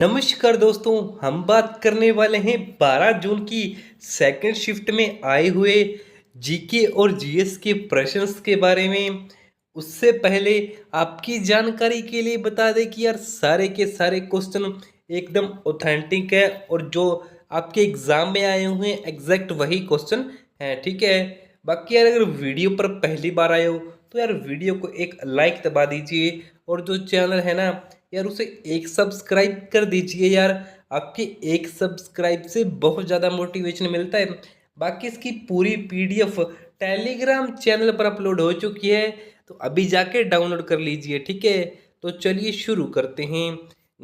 नमस्कार दोस्तों। हम बात करने वाले हैं 12 जून की सेकंड शिफ्ट में आए हुए जीके और जीएस के प्रश्नों के बारे में। उससे पहले आपकी जानकारी के लिए बता दें कि यार सारे के सारे क्वेश्चन एकदम ऑथेंटिक है और जो आपके एग्जाम में आए हुए हैं एग्जैक्ट वही क्वेश्चन हैं, ठीक है। बाकी यार अगर वीडियो पर पहली बार आए हो तो यार वीडियो को एक लाइक दबा दीजिए और जो चैनल है ना यार उसे एक सब्सक्राइब कर दीजिए यार। आपके एक सब्सक्राइब से बहुत ज़्यादा मोटिवेशन मिलता है। बाकी इसकी पूरी पीडीएफ टेलीग्राम चैनल पर अपलोड हो चुकी है, तो अभी जाके डाउनलोड कर लीजिए, ठीक है। तो चलिए शुरू करते हैं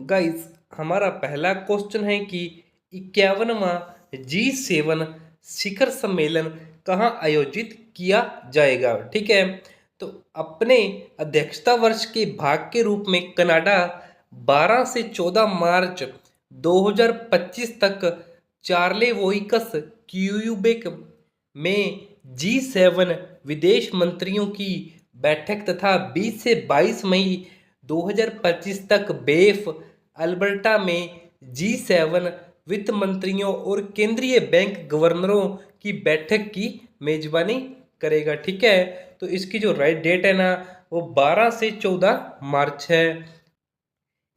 गाइस। हमारा पहला क्वेश्चन है कि 51वां G7 शिखर सम्मेलन कहाँ आयोजित किया जाएगा, ठीक है। तो अपने अध्यक्षता वर्ष के भाग के रूप में कनाडा 12 से 14 मार्च 2025 तक चार्लेवोइकस क्यूबेक में G7 विदेश मंत्रियों की बैठक तथा 20 से 22 मई 2025 तक बेफ अल्बर्टा में G7 वित्त मंत्रियों और केंद्रीय बैंक गवर्नरों की बैठक की मेजबानी करेगा, ठीक है। तो इसकी जो राइट डेट है ना वो 12 से 14 मार्च है।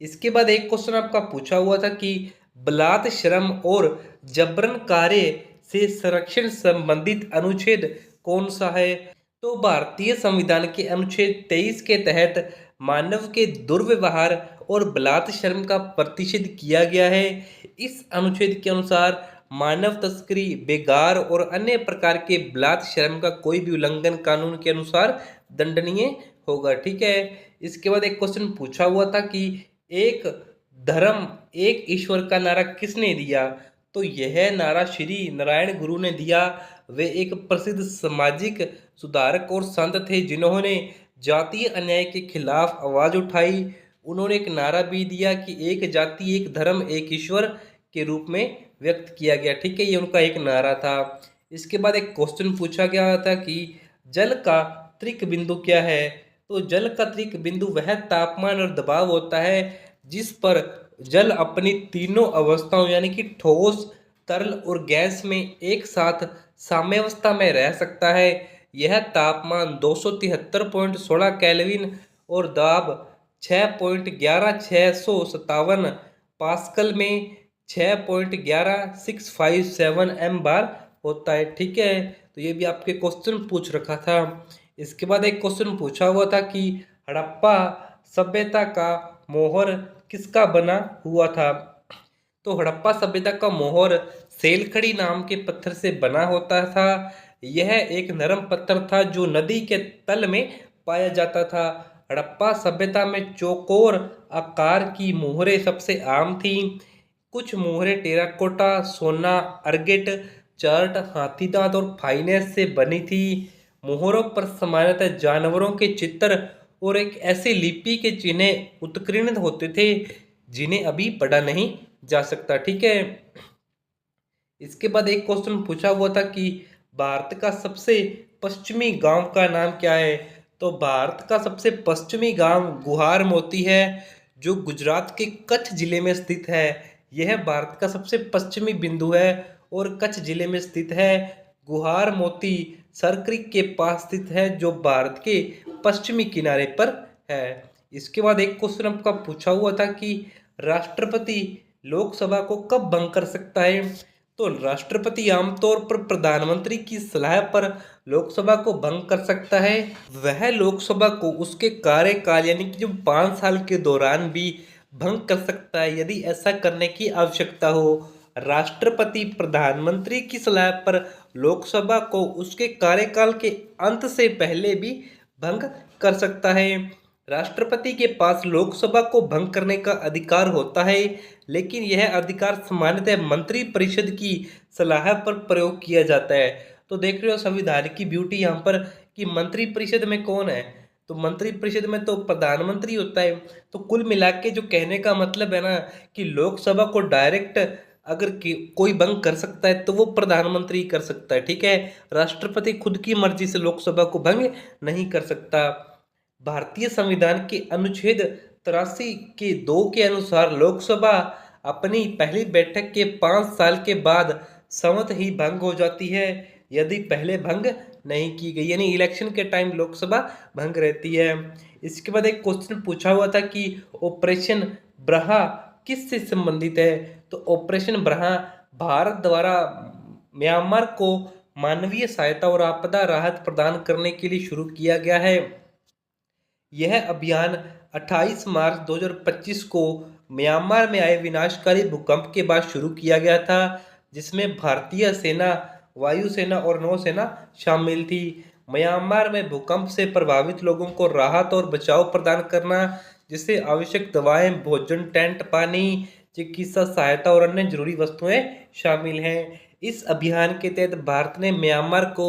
इसके बाद एक क्वेश्चन आपका पूछा हुआ था कि बलात् श्रम और जबरन कार्य से संरक्षण संबंधित अनुच्छेद कौन सा है। तो भारतीय संविधान के अनुच्छेद 23 के तहत मानव के दुर्व्यवहार और बलात् श्रम का प्रतिषेध किया गया है। इस अनुच्छेद के अनुसार मानव तस्करी, बेगार और अन्य प्रकार के बलात् श्रम का कोई भी उल्लंघन कानून के अनुसार दंडनीय होगा, ठीक है। इसके बाद एक क्वेश्चन पूछा हुआ था कि एक धर्म एक ईश्वर का नारा किसने दिया। तो यह नारा श्री नारायण गुरु ने दिया। वे एक प्रसिद्ध सामाजिक सुधारक और संत थे जिन्होंने जातीय अन्याय के खिलाफ आवाज उठाई। उन्होंने एक नारा भी दिया कि एक जाति एक धर्म एक ईश्वर के रूप में व्यक्त किया गया, ठीक है। ये उनका एक नारा था। इसके बाद एक क्वेश्चन पूछा गया था कि जल का त्रिक बिंदु क्या है। तो जल का त्रिक बिंदु वह तापमान और दबाव होता है जिस पर जल अपनी तीनों अवस्थाओं यानी कि ठोस, तरल और गैस में एक साथ साम्यावस्था में रह सकता है। यह तापमान 273.16 केल्विन और दाब 6.11657 पास्कल में 6.11657 एम बार होता है, ठीक है। तो ये भी आपके क्वेश्चन पूछ रखा था। इसके बाद एक क्वेश्चन पूछा हुआ था कि हड़प्पा सभ्यता का मोहर किसका बना हुआ था। तो हड़प्पा सभ्यता का मोहर सेलखड़ी नाम के पत्थर से बना होता था। यह एक नरम पत्थर था जो नदी के तल में पाया जाता था। हड़प्पा सभ्यता में चौकोर आकार की मोहरें सबसे आम थी। कुछ मोहरें टेराकोटा, सोना, अर्गेट, चार्ट, हाथी दांत और फाइनेंस से बनी थी। मोहरों पर सामान्यतः जानवरों के चित्र और एक ऐसी लिपि के चिन्ह उत्कीर्णित होते थे जिन्हें अभी पढ़ा नहीं जा सकता, ठीक है। इसके बाद एक क्वेश्चन पूछा हुआ था कि भारत का सबसे पश्चिमी गांव का नाम क्या है। तो भारत का सबसे पश्चिमी गांव गुहार मोती है जो गुजरात के कच्छ जिले में स्थित है। यह भारत का सबसे पश्चिमी बिंदु है और कच्छ जिले में स्थित है। गुहार मोती सर क्रीक के पास स्थित है जो भारत के पश्चिमी किनारे पर है। इसके बाद एक क्वेश्चन आपका पूछा हुआ था कि राष्ट्रपति लोकसभा को कब भंग कर सकता है। तो राष्ट्रपति आमतौर पर प्रधानमंत्री की सलाह पर लोकसभा को भंग कर सकता है। वह लोकसभा को उसके कार्यकाल यानी कि जो 5 साल के दौरान भी भंग कर सकता है यदि ऐसा करने की आवश्यकता हो। राष्ट्रपति प्रधानमंत्री की सलाह पर लोकसभा को उसके कार्यकाल के अंत से पहले भी भंग कर सकता है। राष्ट्रपति के पास लोकसभा को भंग करने का अधिकार होता है, लेकिन यह अधिकार सामान्यतः मंत्रिपरिषद की सलाह पर प्रयोग किया जाता है। तो देख रहे हो संविधान की ब्यूटी यहाँ पर कि मंत्रिपरिषद में कौन है। तो मंत्रिपरिषद में तो प्रधानमंत्री होता है। तो कुल मिला के जो कहने का मतलब है ना कि लोकसभा को डायरेक्ट अगर कोई भंग कर सकता है तो वो प्रधानमंत्री कर सकता है, ठीक है। राष्ट्रपति खुद की मर्जी से लोकसभा को भंग नहीं कर सकता। भारतीय संविधान के अनुच्छेद 83 के 2 के अनुसार लोकसभा अपनी पहली बैठक के 5 साल के बाद स्वतः ही भंग हो जाती है यदि पहले भंग नहीं की गई, यानी इलेक्शन के टाइम लोकसभा भंग रहती है। इसके बाद एक क्वेश्चन पूछा हुआ था कि ऑपरेशन ब्रहा किससे संबंधित है? तो ऑपरेशन ब्रहा भारत द्वारा म्यांमार को मानवीय सहायता और आपदा राहत प्रदान करने के लिए शुरू किया गया है। यह अभियान 28 मार्च 2025 को म्यांमार में आए विनाशकारी भूकंप के बाद शुरू किया गया था, जिसमें भारतीय सेना, वायुसेना और नौसेना शामिल थी। म्यांमार में भूकंप से प्रभावित लोगों को राहत और बचाव प्रदान करना, जिससे आवश्यक दवाएं, भोजन, टेंट, पानी, चिकित्सा सहायता और अन्य जरूरी वस्तुएं शामिल हैं। इस अभियान के तहत भारत ने म्यांमार को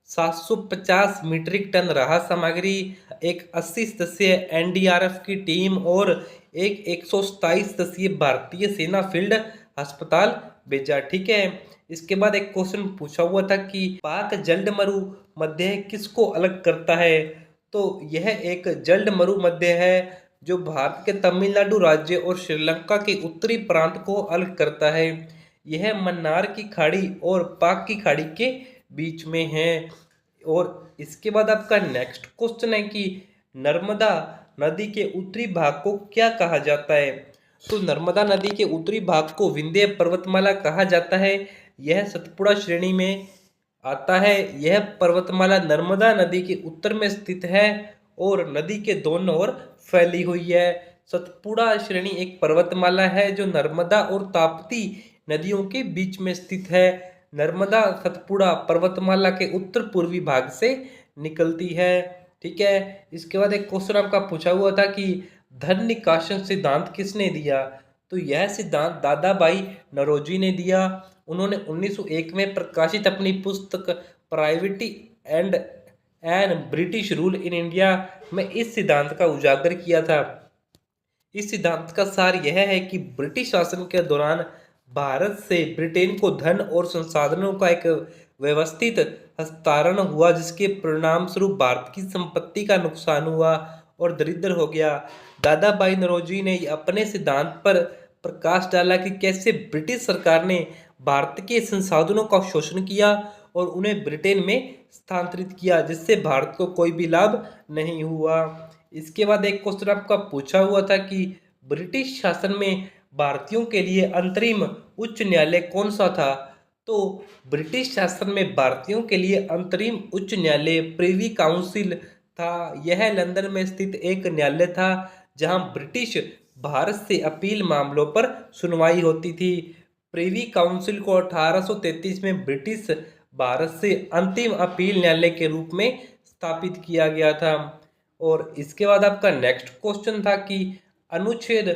750 मीट्रिक टन राहत सामग्री, एक 80 सदस्यीय एनडीआरएफ की टीम और एक 127 सदस्यीय भारतीय सेना फील्ड अस्पताल भेजा। ठीक है। इसके बाद एक क्वेश्चन पूछा हुआ था कि पाक जल्द मरु मध्य किसको अलग करता है? तो यह एक जल्द मरु मध्य है जो भारत के तमिलनाडु राज्य और श्रीलंका के उत्तरी प्रांत को अलग करता है। यह मन्नार की खाड़ी और पाक की खाड़ी के बीच में है। और इसके बाद आपका नेक्स्ट क्वेश्चन है कि नर्मदा नदी के उत्तरी भाग को क्या कहा जाता है? तो नर्मदा नदी के उत्तरी भाग को विंध्य पर्वतमाला कहा जाता है। यह सतपुड़ा श्रेणी में आता है। यह पर्वतमाला नर्मदा नदी के उत्तर में स्थित है और नदी के दोनों ओर फैली हुई है। सतपुड़ा श्रेणी एक पर्वतमाला है जो नर्मदा और ताप्ती नदियों के बीच में स्थित है। नर्मदा सतपुड़ा पर्वतमाला के उत्तर पूर्वी भाग से निकलती है। ठीक है। इसके बाद एक क्वेश्चन आपका पूछा हुआ था कि धन निकासन सिद्धांत किसने दिया? तो यह सिद्धांत दादा भाई नौरोजी ने दिया। उन्होंने 1901 में प्रकाशित अपनी पुस्तक poverty and un British rule in India में इस सिद्धांत का उजागर किया था। इस सिद्धांत का सार यह है कि ब्रिटिश शासन के दौरान भारत से ब्रिटेन को धन और संसाधनों का एक व्यवस्थित हस्तांतरण हुआ, जिसके परिणाम स्वरूप भारत की संपत्ति का नुकसान हुआ और दरिद्र हो गया। दादा भाई नौरोजी ने अपने सिद्धांत पर प्रकाश डाला कि कैसे ब्रिटिश सरकार ने भारत के संसाधनों का शोषण किया और उन्हें ब्रिटेन में स्थानांतरित किया, जिससे भारत को कोई भी लाभ नहीं हुआ। इसके बाद एक क्वेश्चन आपका पूछा हुआ था कि ब्रिटिश शासन में भारतीयों के लिए अंतरिम उच्च न्यायालय कौन सा था? तो ब्रिटिश शासन में भारतीयों के लिए अंतरिम उच्च न्यायालय प्रिवी काउंसिल था। यह लंदन में स्थित एक न्यायालय था जहां ब्रिटिश भारत से अपील मामलों पर सुनवाई होती थी। प्रिवी काउंसिल को 1833 में ब्रिटिश भारत से अंतिम अपील न्यायालय के रूप में स्थापित किया गया था। और इसके बाद आपका नेक्स्ट क्वेश्चन था कि अनुच्छेद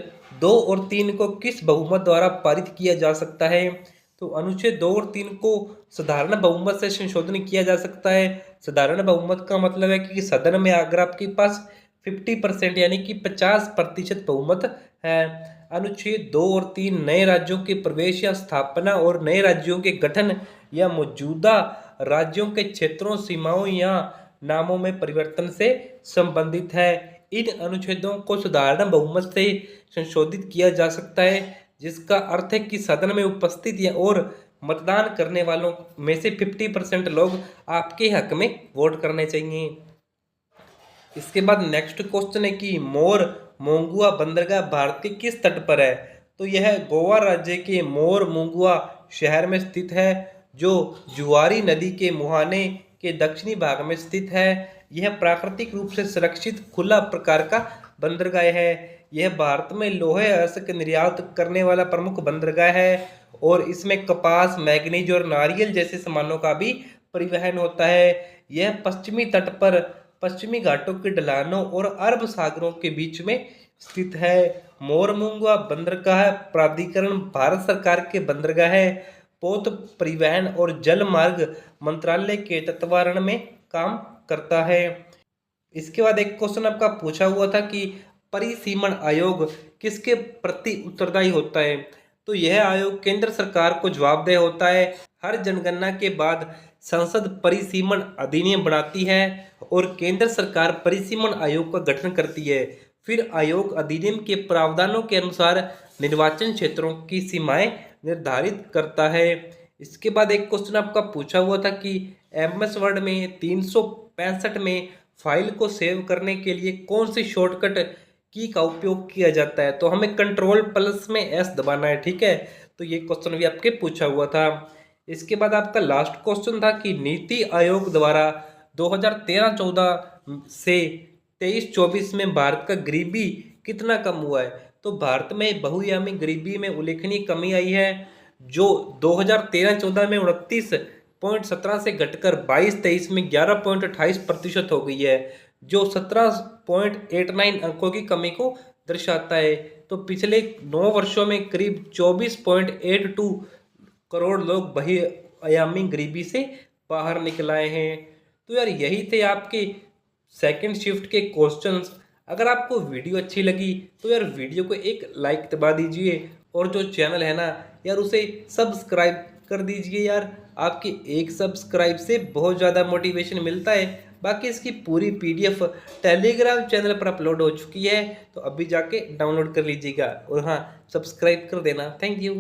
2 और 3 को किस बहुमत द्वारा पारित किया जा सकता है? तो अनुच्छेद 2 और 3 को साधारण बहुमत से संशोधन किया जा सकता है। साधारण बहुमत का मतलब है कि सदन में अगर आपके पास 50% यानी कि 50% बहुमत है। अनुच्छेद 2 और 3 नए राज्यों के प्रवेश या स्थापना और नए राज्यों के गठन या मौजूदा राज्यों के क्षेत्रों, सीमाओं या नामों में परिवर्तन से संबंधित है। इन अनुच्छेदों को साधारण बहुमत से संशोधित किया जा सकता है, जिसका अर्थ है कि सदन में उपस्थित या और मतदान करने वालों में से 50% लोग आपके हक में वोट करने चाहिए। इसके बाद नेक्स्ट क्वेश्चन है कि मोर मोंगुआ बंदरगाह भारत के किस तट पर है? तो यह गोवा राज्य के मोर मोंगुआ शहर में स्थित है, जो जुआरी नदी के मुहाने के दक्षिणी भाग में स्थित है। यह प्राकृतिक रूप से सुरक्षित खुला प्रकार का बंदरगाह है। यह भारत में लोहे अयस्क निर्यात करने वाला प्रमुख बंदरगाह है और इसमें कपास, मैग्नीज और नारियल जैसे सामानों का भी परिवहन होता है। यह पश्चिमी तट पर पश्चिमी घाटों के ढलानों और अरब सागरों के बीच में स्थित है। मोरमुंगा बंदरगाह प्राधिकरण भारत सरकार के बंदरगाह है, पोत परिवहन और जल मार्ग मंत्रालय के तत्वावधान में काम करता है। इसके बाद एक क्वेश्चन आपका पूछा हुआ था कि परिसीमन आयोग किसके प्रति उत्तरदायी होता है? तो यह आयोग केंद्र सरकार को जवाबदेह होता है। हर जनगणना के बाद संसद परिसीमन अधिनियम बनाती है और केंद्र सरकार परिसीमन आयोग का गठन करती है। फिर आयोग अधिनियम के प्रावधानों के अनुसार निर्वाचन क्षेत्रों की सीमाएं निर्धारित करता है। इसके बाद एक क्वेश्चन आपका पूछा हुआ था कि एमएस वर्ड में 365 में फाइल को सेव करने के लिए कौन सी शॉर्टकट की का उपयोग किया जाता है। तो हमें कंट्रोल प्लस में एस दबाना है, ठीक है। तो ये क्वेश्चन भी आपके पूछा हुआ था। इसके बाद आपका लास्ट क्वेश्चन था कि नीति आयोग द्वारा 2013-14 से 23-24 में भारत का गरीबी कितना कम हुआ है। तो भारत में बहुआयामी गरीबी में उल्लेखनीय कमी आई है, जो 2013-14 में 29.17 से घटकर 22-23 में 11.28% हो गई है, जो 17.89 अंकों की कमी को दर्शाता है। तो पिछले 9 वर्षों में करीब 24.82 करोड़ लोग बहुआयामी गरीबी से बाहर निकल आए हैं। तो यार यही थे आपके सेकंड शिफ्ट के क्वेश्चंस। अगर आपको वीडियो अच्छी लगी तो यार वीडियो को एक लाइक दबा दीजिए, और जो चैनल है ना यार उसे सब्सक्राइब कर दीजिए। यार आपके एक सब्सक्राइब से बहुत ज़्यादा मोटिवेशन मिलता है। बाकी इसकी पूरी पीडीएफ टेलीग्राम चैनल पर अपलोड हो चुकी है, तो अभी जाके डाउनलोड कर लीजिएगा। और हाँ, सब्सक्राइब कर देना। Thank you.